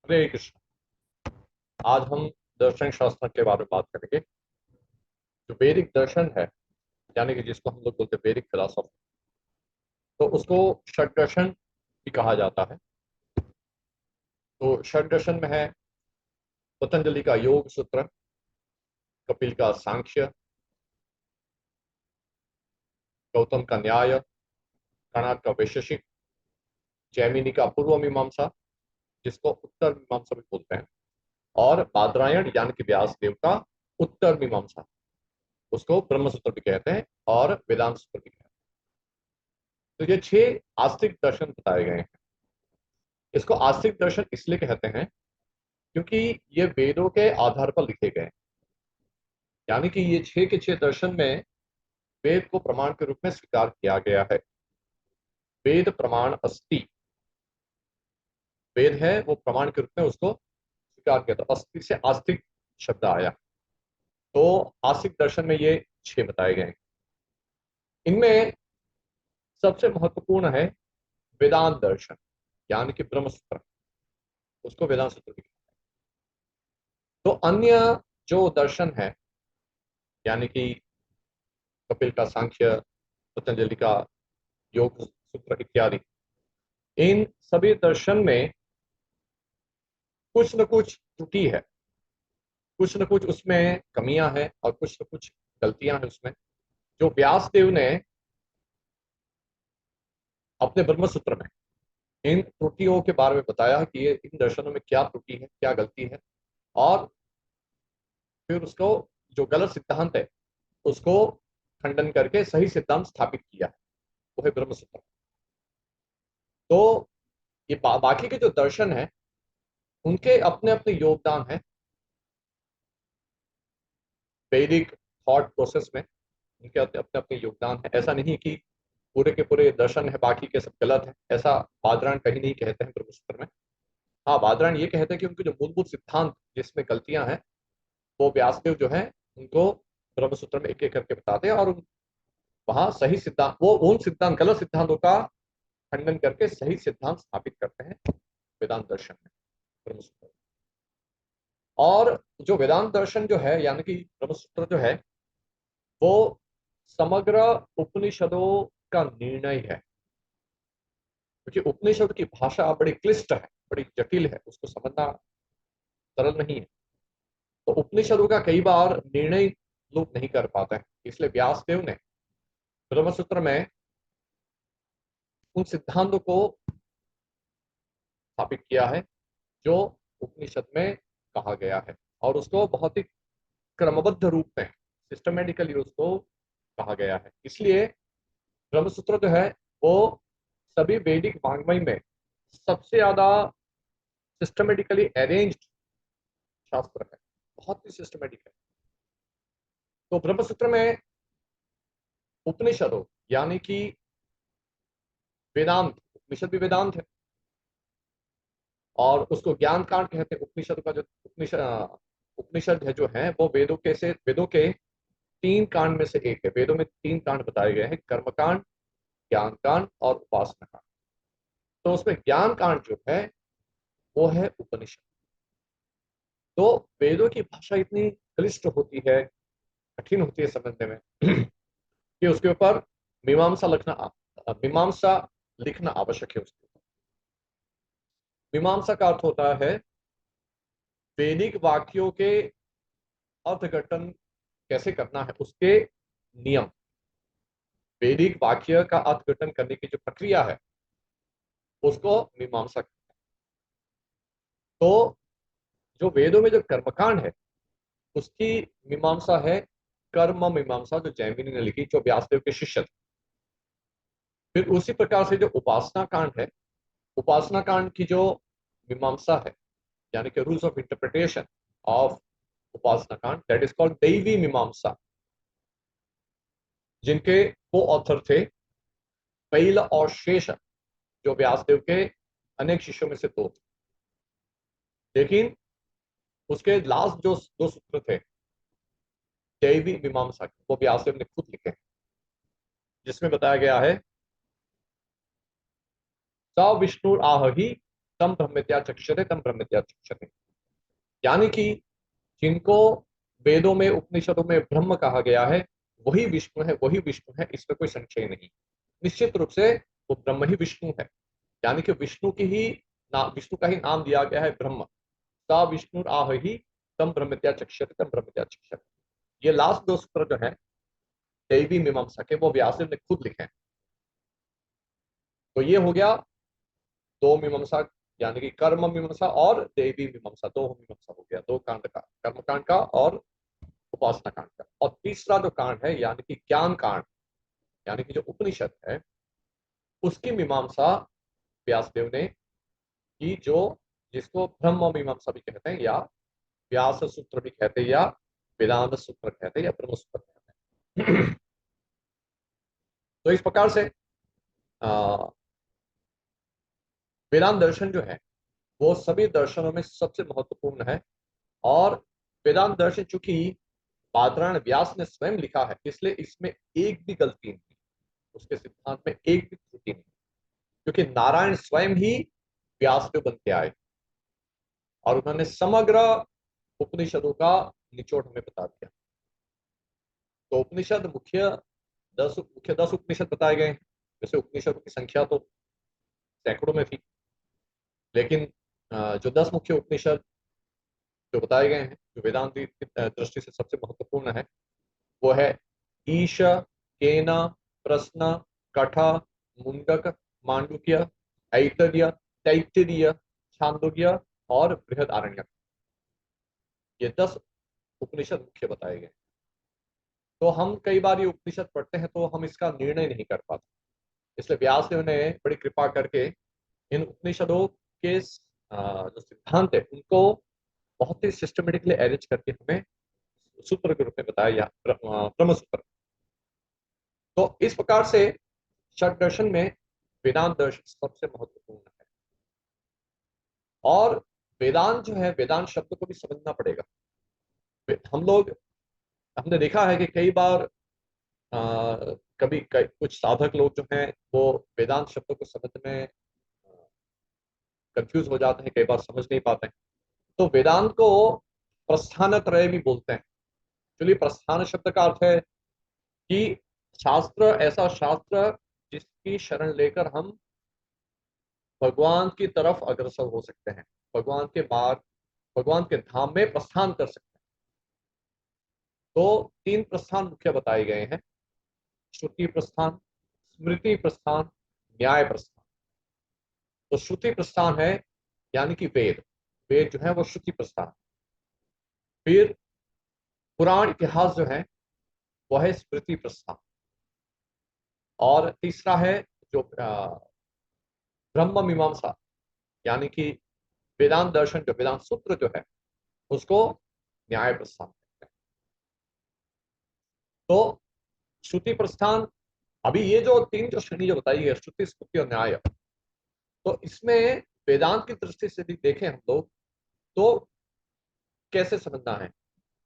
हरे कृष्ण। आज हम दर्शन शास्त्र के बारे में बात करेंगे। जो वैदिक दर्शन है, यानी कि जिसको हम लोग बोलते हैं वैदिक फिलोसॉफी, तो उसको षड दर्शन भी कहा जाता है। तो षड दर्शन में है पतंजलि का योग सूत्र, कपिल का सांख्य, गौतम का न्याय, कणाद का वैशेषिक, जैमिनी का पूर्व मीमांसा, जिसको उत्तर मीमांसा भी बोलते हैं, और बादरायण यानी कि व्यास देव का उत्तर मीमांसा, उसको ब्रह्म सूत्र भी कहते हैं और वेदांत सूत्र भी कहते हैं। तो ये 6 आस्तिक दर्शन बताए गए हैं। इसको आस्तिक दर्शन इसलिए कहते हैं क्योंकि ये वेदों के आधार पर लिखे गए हैं। यानी कि ये 6 के 6 दर्शन में वेद को प्रमाण के रूप में स्वीकार किया गया है। वेद प्रमाण अस्ति, वेद है वो प्रमाण के रूप में उसको स्वीकार किया था। अस्ति से आस्तिक शब्द आया। तो आस्तिक दर्शन में ये 6 बताए गए हैं। इनमें सबसे महत्वपूर्ण है वेदांत दर्शन, यानी कि ब्रह्म सूत्र, उसको वेदांत सूत्र भी कहते हैं। तो अन्य जो दर्शन है, यानी कि कपिल का सांख्य, पतंजलि का योग सूत्र इत्यादि, इन सभी दर्शन में कुछ न कुछ त्रुटि है, कुछ न कुछ उसमें कमियां हैं और कुछ न कुछ गलतियां हैं उसमें, जो व्यास देव ने अपने ब्रह्म सूत्र में इन त्रुटियों के बारे में बताया कि ये इन दर्शनों में क्या त्रुटि है, क्या गलती है, और फिर उसको जो गलत सिद्धांत है उसको खंडन करके सही सिद्धांत स्थापित किया है, वो है ब्रह्म सूत्र। तो ये बाकी के जो दर्शन है उनके अपने अपने योगदान है वैदिक थॉट प्रोसेस में, उनके अपने अपने अपने योगदान है। ऐसा नहीं कि पूरे के पूरे दर्शन है बाकी के सब गलत है, ऐसा बादरायण कहीं नहीं कहते हैं ब्रह्मसूत्र में। हाँ, बादरायण ये कहते हैं कि उनके जो मूलभूत सिद्धांत जिसमें गलतियां हैं, वो व्यासदेव जो है उनको ब्रह्मसूत्र में एक एक करके बताते हैं, और वहां सही सिद्धांत, वो उन सिद्धांत गलत सिद्धांतों का खंडन करके सही सिद्धांत स्थापित करते हैं वेदांत दर्शन में, ब्रह्मसूत्र। और जो वेदांत दर्शन जो है, यानी कि ब्रह्मसूत्र जो है, वो समग्र उपनिषदों का निर्णय है। क्योंकि उपनिषद की भाषा बड़ी क्लिष्ट है, बड़ी जटिल है, उसको समझना सरल नहीं है। तो उपनिषदों का कई बार निर्णय लोग नहीं कर पाते हैं, इसलिए व्यासदेव ने ब्रह्मसूत्र में उन सिद्धांतों को स्थापित किया है जो उपनिषद में कहा गया है, और उसको बहुत ही क्रमबद्ध रूप में, सिस्टमेटिकली उसको कहा गया है। इसलिए ब्रह्मसूत्र जो है वो सभी वैदिक वाङ्मय में सबसे ज्यादा सिस्टमेटिकली अरेंज्ड शास्त्र है, बहुत ही सिस्टमेटिक है। तो ब्रह्मसूत्र में उपनिषदों, यानी कि वेदांत, उपनिषद भी वेदांत है, और उसको ज्ञान कांड कहते हैं। उपनिषद का जो उपनिषद है जो है वो वेदों के 3 कांड में से एक है। वेदों में 3 कांड बताए गए हैं, कर्म कांड, ज्ञान कांड और उपासना कांड। तो उसमें ज्ञान कांड जो है वो है उपनिषद। तो वेदों की भाषा इतनी क्लिष्ट होती है, कठिन होती है समझने में कि उसके ऊपर मीमांसा लिखना आवश्यक है। उसके ऊपर मीमांसा का अर्थ होता है वैदिक वाक्यों के अर्थघटन कैसे करना है, उसके नियम। वैदिक वाक्य का अर्थघटन करने की जो प्रक्रिया है उसको मीमांसा कहते हैं। तो जो वेदों में जो कर्मकांड है उसकी मीमांसा है कर्म मीमांसा, जो जैमिनी ने लिखी, जो व्यासदेव के शिष्य थे। फिर उसी प्रकार से जो उपासना कांड है, उपासना कांड की जो मीमांसा है, यानी कि रूल्स ऑफ इंटरप्रिटेशन ऑफ उपासना कांड, दैट इज कॉल्ड दैवी मीमांसा, जिनके को ऑथर थे पैल और शेष, जो व्यासदेव के अनेक शिष्यों में से 2 थे। लेकिन उसके लास्ट जो 2 सूत्र थे दैवी मीमांसा के, वो व्यासदेव ने खुद लिखे हैं, जिसमें बताया गया है स विष्णु आह ही तम ब्रह्मत्या चक्षते तम ब्रह्मत्या चक्षते। यानी कि जिनको वेदों में उपनिषदों में ब्रह्म कहा गया है वही विष्णु है, वही विष्णु है, इसमें कोई संशय नहीं। निश्चित रूप से वो ब्रह्म ही विष्णु है। यानी कि विष्णु की ही विष्णु का ही नाम दिया गया है ब्रह्म। सा विष्णु आह ही तम ब्रह्मत्या चक्षते तम ब्रह्मत्या चक्षते। ये लास्ट दो सूत्र जो है दैवी मीमांसा के, वो व्यासदेव ने खुद लिखे हैं। तो ये हो गया दो मीमांसा, यानी कि कर्म मीमांसा और दैवी मीमांसा, दो मीमांसा हो गया, दो कांड का, कर्म कांड का और उपासना कांड का। और तीसरा जो कांड है यानी कि ज्ञान कांड, यानी कि जो उपनिषद है, उसकी मीमांसा व्यासदेव ने की, जो जिसको ब्रह्म मीमांसा भी कहते हैं, या व्यास सूत्र भी कहते हैं, या वेदांत सूत्र कहते हैं, या ब्रह्म सूत्र कहते हैं। तो इस प्रकार से वेदांत दर्शन जो है वो सभी दर्शनों में सबसे महत्वपूर्ण है। और वेदांत दर्शन चूंकि बादरायण व्यास ने स्वयं लिखा है, इसलिए इसमें एक भी गलती नहीं, उसके सिद्धांत में एक भी त्रुटि नहीं, क्योंकि नारायण स्वयं ही व्यासदेव बन के आए और उन्होंने समग्र उपनिषदों का निचोड़ हमें बता दिया। तो उपनिषद मुख्य 10 उपनिषद बताए गए हैं। वैसे उपनिषदों की संख्या तो सैकड़ों में थी, लेकिन जो 10 मुख्य उपनिषद जो बताए गए हैं, जो वेदांत की दृष्टि से सबसे महत्वपूर्ण है, वो है ईश, केन, प्रश्न, कठ, मुंडक, मांडुक्य, ऐतर्य, तैत्तिरीय, छांदोग्य और बृहद आरण्यक। ये 10 उपनिषद मुख्य बताए गए। तो हम कई बार ये उपनिषद पढ़ते हैं तो हम इसका निर्णय नहीं कर पाते, इसलिए व्यासदेव ने बड़ी कृपा करके इन उपनिषदों के जो सिद्धांत है उनको बहुत ही सिस्टमेटिकली अरेंज करके हमें सूत्र के रूप में बताया, या ब्रह्म सूत्र। तो इस प्रकार से षट दर्शन में वेदांत दर्शन सबसे महत्वपूर्ण है। और वेदांत जो है, वेदांत शब्द को भी समझना पड़ेगा। हम लोग, हमने देखा है कि कई बार कुछ साधक लोग जो हैं वो वेदांत शब्द को समझ में कंफ्यूज हो जाते हैं, कई बार समझ नहीं पाते हैं। तो वेदांत को प्रस्थान त्रय भी बोलते हैं। चलिए, प्रस्थान शब्द का अर्थ है कि शास्त्र, ऐसा शास्त्र जिसकी शरण लेकर हम भगवान की तरफ अग्रसर हो सकते हैं, भगवान के मार्ग, भगवान के धाम में प्रस्थान कर सकते हैं। तो 3 प्रस्थान मुख्य बताए गए हैं: श्रुति प्रस्थान, स्मृति प्रस्थान, न्याय प्रस्थान। तो श्रुति प्रस्थान है यानी कि वेद, वेद जो है वो श्रुति प्रस्थान। फिर पुराण इतिहास जो है वो है स्मृति प्रस्थान। और तीसरा है जो ब्रह्म मीमांसा, यानी कि वेदांत दर्शन, जो वेदांत सूत्र जो है उसको न्याय प्रस्थान कहते हैं। तो श्रुति प्रस्थान, अभी ये जो 3 जो श्रेणी जो बताई है, श्रुति, स्मृति और न्याय, तो इसमें वेदांत की दृष्टि से भी देखें हम लोग तो कैसे समझना है।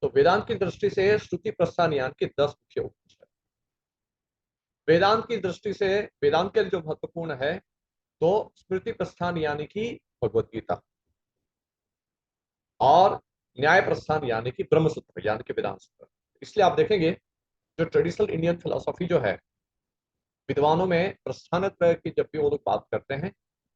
तो वेदांत की दृष्टि से श्रुति प्रस्थान यानी कि 10 मुख्य उपनिषद। वेदांत की दृष्टि से वेदांत के लिए जो महत्वपूर्ण है, तो स्मृति प्रस्थान यानी कि भगवत गीता, और न्याय प्रस्थान यानी कि ब्रह्म सूत्र यानी कि वेदांत सूत्र। इसलिए आप देखेंगे जो ट्रेडिशनल इंडियन फिलोसॉफी जो है, विद्वानों में प्रस्थान त्रय की जब भी वो लोग बात करते हैं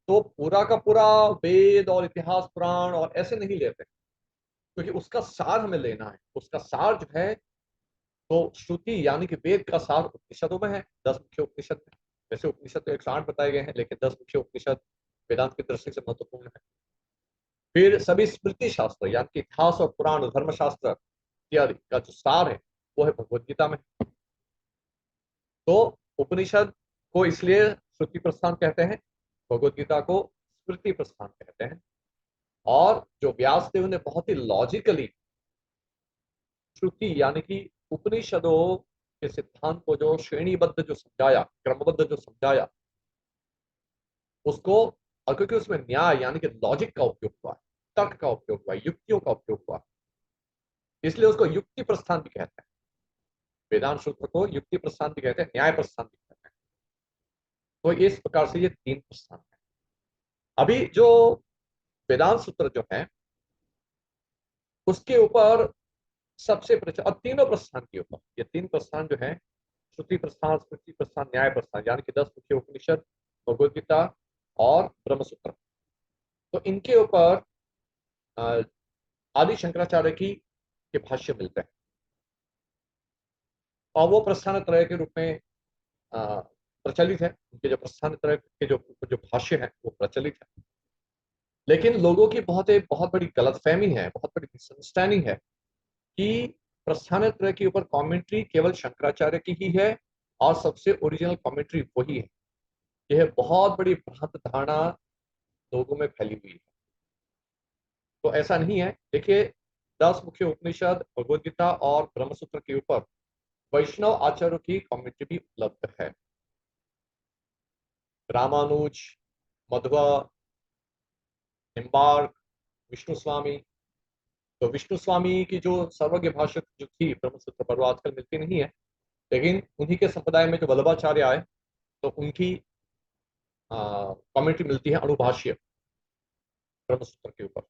तो पूरा का पूरा वेद और इतिहास पुराण और ऐसे नहीं लेते, क्योंकि उसका सार हमें लेना है। उसका सार जो है, तो श्रुति यानी कि वेद का सार उपनिषदों में है, 10 मुख्य उपनिषद में। वैसे उपनिषद तो 108 बताए गए हैं, लेकिन 10 मुख्य उपनिषद वेदांत की दृष्टि से महत्वपूर्ण है। फिर सभी स्मृति शास्त्र यानी कि इतिहास और पुराण, धर्मशास्त्र इत्यादि का जो सार है वो है भगवत गीता में। तो उपनिषद को इसलिए श्रुति प्रस्थान कहते हैं, भगवत गीता को स्मृति प्रस्थान कहते हैं। और जो व्यासदेव ने बहुत ही लॉजिकली श्रुति यानी कि उपनिषदों के सिद्धांत को जो श्रेणीबद्ध जो समझाया, क्रमबद्ध जो समझाया उसको, और क्योंकि उसमें न्याय यानी कि लॉजिक का उपयोग हुआ है, तर्क का उपयोग हुआ है, युक्तियों का उपयोग हुआ है, इसलिए उसको युक्ति प्रस्थान भी कहते हैं। वेदांत सूत्र को युक्ति प्रस्थान भी कहते हैं, न्याय प्रस्थान भी कहते हैं। तो इस प्रकार से ये 3 प्रस्थान है। अभी जो वेदांत सूत्र जो है उसके ऊपर सबसे और तीनों प्रस्थान के ऊपर, ये तीन प्रस्थान जो है, श्रुति प्रस्थान, स्मृति प्रस्थान, न्याय प्रस्थान, यानी कि 10 मुख्य उपनिषद, भगवद गीता और ब्रह्मसूत्र, तो इनके ऊपर अ, आदि शंकराचार्य की के भाष्य मिलते हैं। और वो प्रस्थान त्रय के रूप में अ, प्रचलित है। उनके जो प्रस्थान त्रय के जो जो भाष्य है वो प्रचलित है। लेकिन लोगों की बहुत बड़ी गलतफहमी है, बहुत बड़ी मिसअंडरस्टैंडिंग है कि प्रस्थान त्रय के ऊपर कमेंट्री केवल शंकराचार्य की ही है और सबसे ओरिजिनल कमेंट्री वही है। यह बहुत बड़ी भ्रांत धारणा लोगों में फैली हुई है। तो ऐसा नहीं है। देखिए, 10 मुख्य उपनिषद, भगवद गीता और ब्रह्मसूत्र के ऊपर वैष्णव आचार्यों की कमेंट्री भी उपलब्ध है। रामानुज, मध्वा, निम्बार्क, विष्णु स्वामी। तो विष्णु स्वामी की जो सर्वज्ञ भाषा जो थी ब्रह्मसूत्र पर, वो आजकल मिलती नहीं है। लेकिन उन्हीं के संप्रदाय में जो वल्लभाचार्य आए, तो उनकी कमेंट्री मिलती है अणुभाष्य ब्रह्मसूत्र के ऊपर।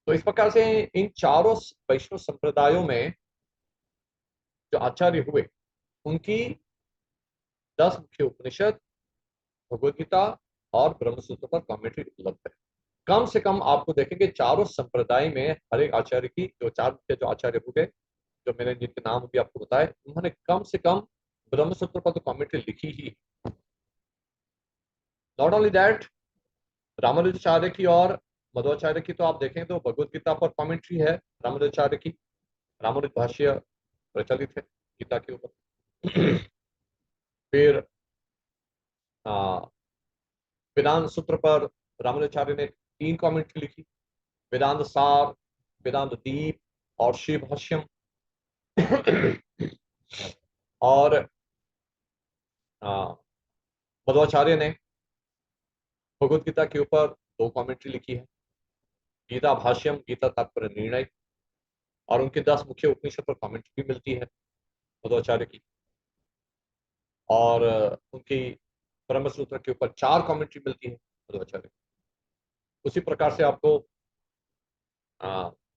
तो इस प्रकार से इन चारों वैष्णव संप्रदायों में जो आचार्य हुए, उनकी 10 मुख्य उपनिषद, भगवद गीता और ब्रह्मसूत्र पर कमेंट्री उपलब्ध है। कम से कम आपको देखेंगे चारों संप्रदाय में हर एक आचार्य की, जो चार मुख्य जो आचार्य हुए, जो मैंने जिनके नाम भी आपको बताए, उन्होंने कम से कम ब्रह्मसूत्र पर तो कमेंट्री लिखी ही। नॉट ओनली दैट, रामानुजाचार्य की और मध्वाचार्य की तो आप देखें तो भगवद गीता पर कमेंट्री है रामानुजाचार्य की। रामानुज भाष्य प्रचलित है गीता के ऊपर। फिर वेदांत सूत्र पर रामानुजाचार्य ने 3 कमेंट्री लिखी, वेदांत सार, वेदांत दीप और शिव भाष्यम। और मध्वाचार्य ने भगवद गीता के ऊपर 2 कमेंट्री लिखी है, गीता भाष्यम, गीता तात्पर्य निर्णय। और उनके 10 मुख्य उपनिषद पर कमेंट्री भी मिलती है मध्वाचार्य की। और उनकी ब्रह्मसूत्र के ऊपर 4 कमेंट्री मिलती है मध्वाचार्य की। उसी प्रकार से आपको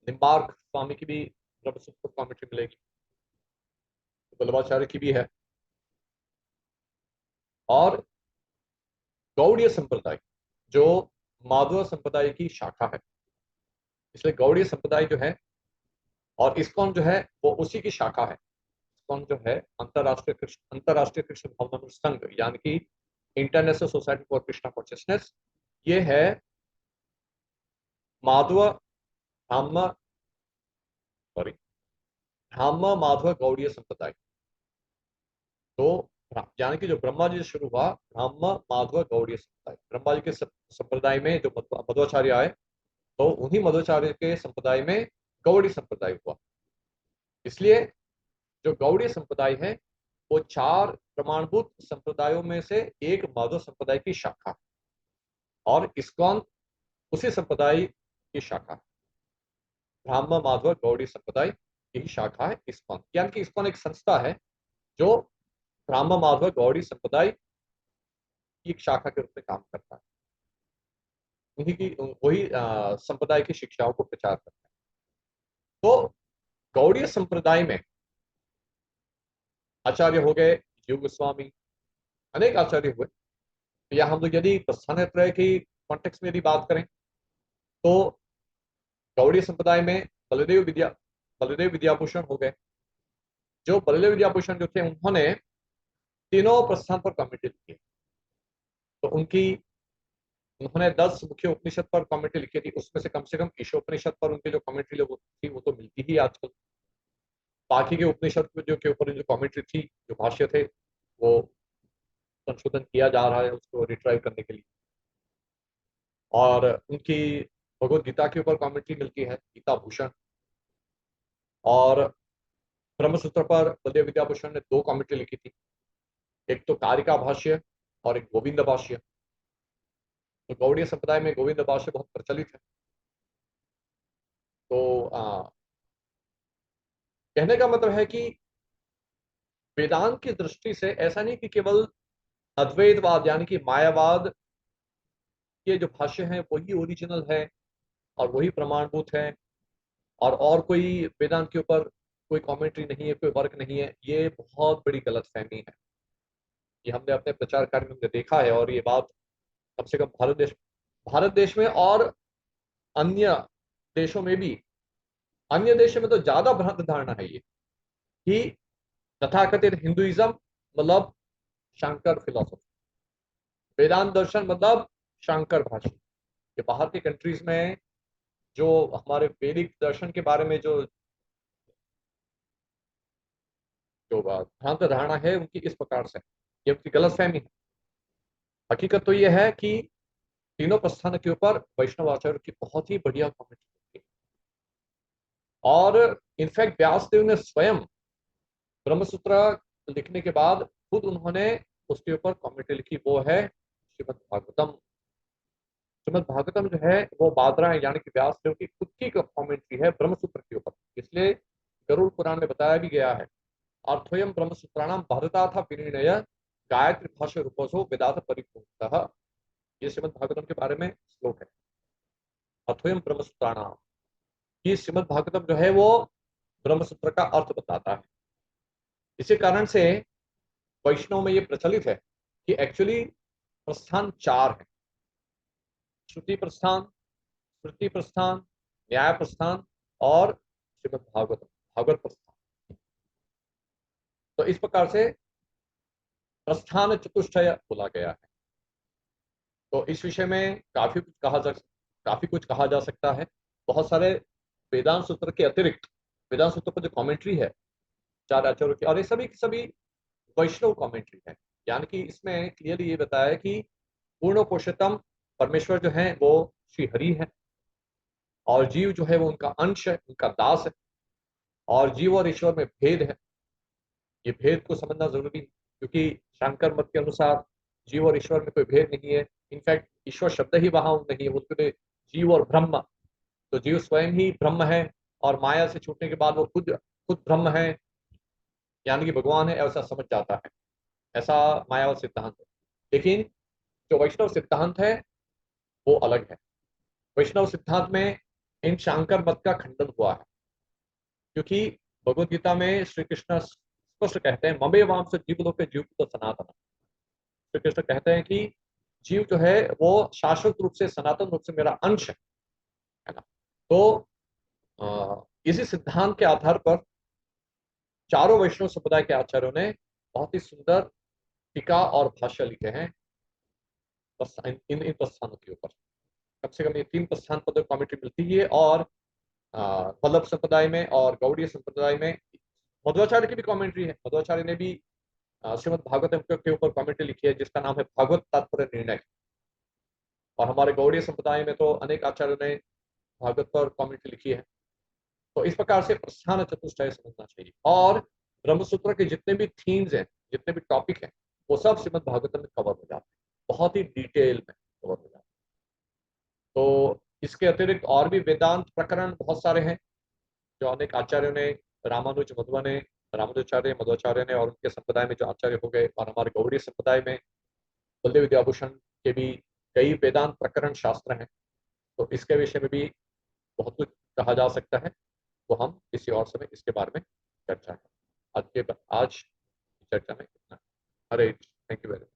निम्बार्क स्वामी की भी ब्रह्मसूत्र पर कमेंट्री मिलेगी, वल्लभाचार्य की भी है। और गौड़ीय संप्रदाय जो माधव संप्रदाय की शाखा है, इसलिए गौड़ीय संप्रदाय जो है और इस्कॉन जो है वो उसी की शाखा है। इस्कॉन जो है अंतरराष्ट्रीय कृष्ण भावनामृत संघ, यानी कि international society for Krishna consciousness, ये है माधव ब्राह्म सॉरी ब्राह्म माधव गौड़ीय संप्रदाय। तो यानी कि जो ब्रह्मा जी से शुरू हुआ, ब्राह्म माधव गौड़ीय संप्रदाय, ब्रह्मा जी के संप्रदाय में जो मध्वाचार्य आए, तो उन्हीं मध्वाचार्य के संप्रदाय में गौड़ी संप्रदाय हुआ। इसलिए जो गौड़ीय संप्रदाय है वो 4 प्रमाणभूत संप्रदायों में से एक माधव संप्रदाय की शाखा है। और इस्कॉन उसी संप्रदाय की शाखा है। ब्राह्म माधव गौड़ी संप्रदाय की शाखा है इस्कॉन, यानी कि इस्कॉन एक संस्था है जो ब्राह्म माधव गौड़ी संप्रदाय की एक शाखा के रूप में काम करता है। उन्हीं की वही संप्रदाय की शिक्षाओं को प्रचार करता है। तो गौड़ीय संप्रदाय में आचार्य हो गए जीव गोस्वामी, अनेक आचार्य हुए। या हम लोग यदि प्रस्थान त्रय की कॉन्टेक्स्ट में यदि बात करें, तो गौड़ीय संप्रदाय में बलदेव विद्याभूषण हो गए। जो बलदेव विद्याभूषण जो थे, उन्होंने तीनों प्रस्थान पर कमेंट्री लिखी। तो उन्होंने 10 मुख्य उपनिषद पर कमेंट्री लिखी थी। उसमें से कम ईशोपनिषद पर उनकी जो कमेंट्री थी वो तो मिलती ही आजकल। बाकी के उपनिषद जो के ऊपर जो कमेंट्री थी, जो भाष्य थे, वो संशोधन किया जा रहा है उसको रिट्राइव करने के लिए। और उनकी भगवद गीता के ऊपर कमेंट्री मिलती है, गीता भूषण। और ब्रह्मसूत्र पर बलदेव विद्याभूषण ने 2 कमेंट्री लिखी थी, एक तो कारिका भाष्य और एक गोविंद भाष्य। तो गौड़ीय संप्रदाय में गोविंद भाष्य बहुत प्रचलित है। तो कहने का मतलब है कि वेदांत की दृष्टि से ऐसा नहीं कि केवल अद्वैतवाद यानी कि मायावाद के जो भाष्य हैं वही ओरिजिनल है, और वही प्रमाणभूत है, और कोई वेदांत के ऊपर कोई कमेंट्री नहीं है, कोई वर्क नहीं है, ये बहुत बड़ी गलतफहमी है। ये हमने अपने प्रचार कार्य में हमने देखा है, और ये बात कम से कम भारत देश में और अन्य देशों में भी, अन्य देशों में तो ज्यादा भ्रांत धारणा है ये, कि तथाकथित हिंदुइज्म मतलब शांकर फिलोसफी, वेदांत दर्शन मतलब शांकर भाषा। ये बाहर के कंट्रीज में जो हमारे वैदिक दर्शन के बारे में जो जो भ्रांत धारणा है उनकी इस प्रकार से, ये उनकी गलतफहमी है। हकीकत तो यह है कि तीनों प्रस्थान के ऊपर वैष्णव आचार्य की बहुत ही बढ़िया कमेंट होती है, और इनफैक्ट व्यासदेव ने स्वयं ब्रह्मसूत्र लिखने के बाद खुद उन्होंने उसके ऊपर कमेंट्री लिखी, वो है श्रीमद् भागवतम। श्रीमद् भागवतम जो है वो बादरायण यानी कि व्यासदेव की खुद की कमेंट्री है ब्रह्मसूत्र के ऊपर। इसलिए गरुड़ पुराण में बताया भी गया है, अर्थोयम ब्रह्मसूत्राणाम भारताथ विनिर्णय गायत्री भाष्य रूपसो वेदांत परिपूर्णतः। ये श्रीमद् भागवतम के बारे में श्लोक है, अर्थोयम ब्रह्मसूत्राणाम। ये श्रीमद् भागवतम जो है वो ब्रह्मसूत्र का अर्थ बताता है। इसी कारण से वैष्णव में ये प्रचलित है कि एक्चुअली प्रस्थान चार है: श्रुति प्रस्थान, स्मृति प्रस्थान, न्याय प्रस्थान और श्रीमद् भागवत भागवत प्रस्थान। तो इस प्रकार से प्रस्थान चतुष्टय बोला गया है। तो इस विषय में काफी कुछ कहा जा सकता है। बहुत सारे वेदांत सूत्र के अतिरिक्त, वेदांत सूत्र पर जो कमेंट्री है चार आचार्यों की, और ये सभी की सभी वैष्णव कमेंट्री है। यानी कि इसमें क्लियरली ये बताया है कि पूर्ण पुरुषोत्तम परमेश्वर जो है वो श्री हरि है, और जीव जो है वो उनका अंश है, उनका दास है, और जीव और ईश्वर में भेद है। ये भेद को समझना जरूरी है, क्योंकि शंकर मत के अनुसार जीव और ईश्वर में कोई भेद नहीं है। इनफैक्ट ईश्वर शब्द ही वहां नहीं है, उसके लिए जीव और ब्रह्म, तो जीव स्वयं ही ब्रह्म है, और माया से छूटने के बाद वो खुद खुद ब्रह्म है, यानी कि भगवान है, ऐसा समझ जाता है। ऐसा मायावाद सिद्धांत है। लेकिन जो वैष्णव सिद्धांत है वो अलग है। वैष्णव सिद्धांत में इन शांकर मत का खंडन हुआ है, क्योंकि भगवत गीता में श्री कृष्ण स्पष्ट कहते हैं, ममे वांस जीवलोके जीव तो सनातन। श्री कृष्ण कहते हैं कि जीव जो है वो शाश्वत रूप से, सनातन रूप से मेरा अंश है ना। तो इसी सिद्धांत के आधार पर चारों वैष्णव संप्रदाय के आचार्यों ने बहुत ही सुंदर टीका और भाष्य लिखे हैं इन प्रस्थानों के ऊपर। कम से कम ये तीन प्रस्थान पर कमेंट्री मिलती है, और वल्लभ संप्रदाय में और गौड़ीय संप्रदाय में मध्वाचार्य की भी कमेंट्री है। मध्वाचार्य ने भी श्रीमद् भागवतम के ऊपर कमेंट्री लिखी है, जिसका नाम है भागवत तात्पर्य निर्णय। और हमारे गौड़ीय संप्रदाय में तो अनेक आचार्यों ने भागवत पर कमेंट्री लिखी है। तो इस प्रकार से प्रस्थान चतुष्टय समझना चाहिए, और ब्रह्मसूत्र के जितने भी थीम्स हैं, जितने भी टॉपिक हैं, वो सब श्रीमद् भागवतम में कवर हो जाते हैं, बहुत ही डिटेल में कवर हो जाते हैं। तो इसके अतिरिक्त और भी वेदांत प्रकरण बहुत सारे हैं, जो अनेक आचार्यों ने, रामानुज मध्वा ने, रामानुजाचार्य मध्वाचार्य ने, और उनके संप्रदाय में जो आचार्य हो गए, और हमारे गौड़ीय संप्रदाय में बलदेव विद्याभूषण के भी कई वेदांत प्रकरण शास्त्र हैं। तो इसके विषय में भी बहुत कुछ कहा जा सकता है। तो हम किसी और समय इसके बारे में चर्चा करें। आज की चर्चा में इतना। हरे, थैंक यू वेरी मच।